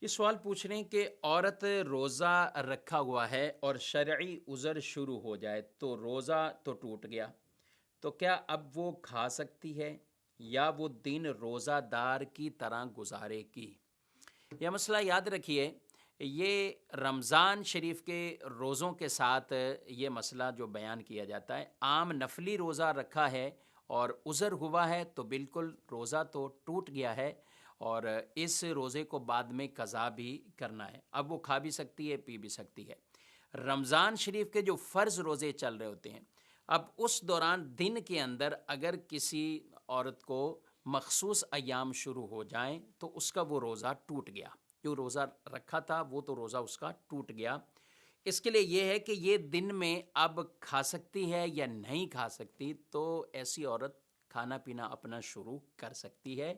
یہ سوال پوچھ رہے ہیں کہ عورت روزہ رکھا ہوا ہے اور شرعی عذر شروع ہو جائے تو روزہ تو ٹوٹ گیا، تو کیا اب وہ کھا سکتی ہے یا وہ دن روزہ دار کی طرح گزارے گی؟ یہ مسئلہ یاد رکھیے، یہ رمضان شریف کے روزوں کے ساتھ یہ مسئلہ جو بیان کیا جاتا ہے، عام نفلی روزہ رکھا ہے اور عذر ہوا ہے تو بالکل روزہ تو ٹوٹ گیا ہے، اور اس روزے کو بعد میں قضا بھی کرنا ہے۔ اب وہ کھا بھی سکتی ہے، پی بھی سکتی ہے۔ رمضان شریف کے جو فرض روزے چل رہے ہوتے ہیں، اب اس دوران دن کے اندر اگر کسی عورت کو مخصوص ایام شروع ہو جائیں تو اس کا وہ روزہ ٹوٹ گیا، جو روزہ رکھا تھا وہ تو روزہ اس کا ٹوٹ گیا۔ اس کے لیے یہ ہے کہ یہ دن میں اب کھا سکتی ہے یا نہیں کھا سکتی، تو ایسی عورت کھانا پینا اپنا شروع کر سکتی ہے،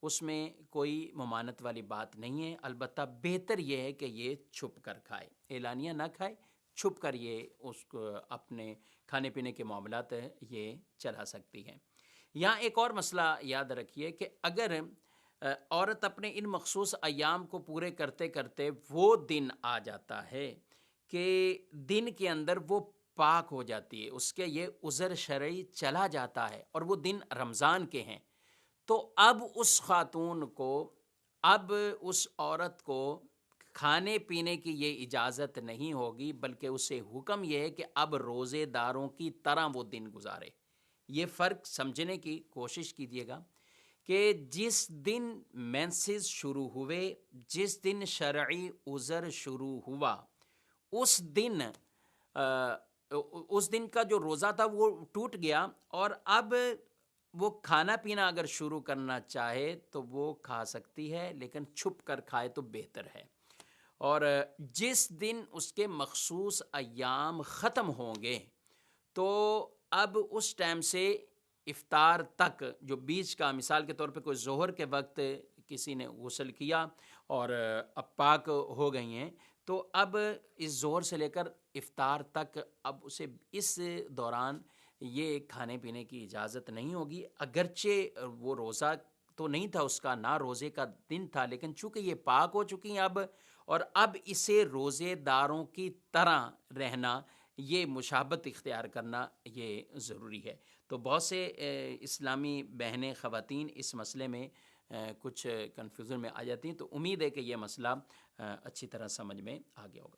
اس میں کوئی ممانعت والی بات نہیں ہے۔ البتہ بہتر یہ ہے کہ یہ چھپ کر کھائے، اعلانیہ نہ کھائے، چھپ کر یہ اس کو اپنے کھانے پینے کے معاملات یہ چلا سکتی ہے۔ یہاں ایک اور مسئلہ یاد رکھیے کہ اگر عورت اپنے ان مخصوص ایام کو پورے کرتے کرتے وہ دن آ جاتا ہے کہ دن کے اندر وہ پاک ہو جاتی ہے، اس کے یہ عذر شرعی چلا جاتا ہے اور وہ دن رمضان کے ہیں، تو اب اس خاتون کو، اب اس عورت کو کھانے پینے کی یہ اجازت نہیں ہوگی، بلکہ اسے حکم یہ ہے کہ اب روزے داروں کی طرح وہ دن گزارے۔ یہ فرق سمجھنے کی کوشش کیجیے گا کہ جس دن مینسز شروع ہوئے، جس دن شرعی عذر شروع ہوا، اس دن کا جو روزہ تھا وہ ٹوٹ گیا، اور اب وہ کھانا پینا اگر شروع کرنا چاہے تو وہ کھا سکتی ہے، لیکن چھپ کر کھائے تو بہتر ہے۔ اور جس دن اس کے مخصوص ایام ختم ہوں گے تو اب اس ٹائم سے افطار تک جو بیچ کا، مثال کے طور پہ کوئی ظہر کے وقت کسی نے غسل کیا اور اب پاک ہو گئی ہیں، تو اب اس ظہر سے لے کر افطار تک اب اسے اس دوران یہ کھانے پینے کی اجازت نہیں ہوگی، اگرچہ وہ روزہ تو نہیں تھا اس کا، نہ روزے کا دن تھا، لیکن چونکہ یہ پاک ہو چکی ہیں اب، اور اب اسے روزے داروں کی طرح رہنا، یہ مشابہت اختیار کرنا یہ ضروری ہے۔ تو بہت سے اسلامی بہنیں، خواتین اس مسئلے میں کچھ کنفیوژن میں آ جاتی ہیں، تو امید ہے کہ یہ مسئلہ اچھی طرح سمجھ میں آ گیا ہوگا۔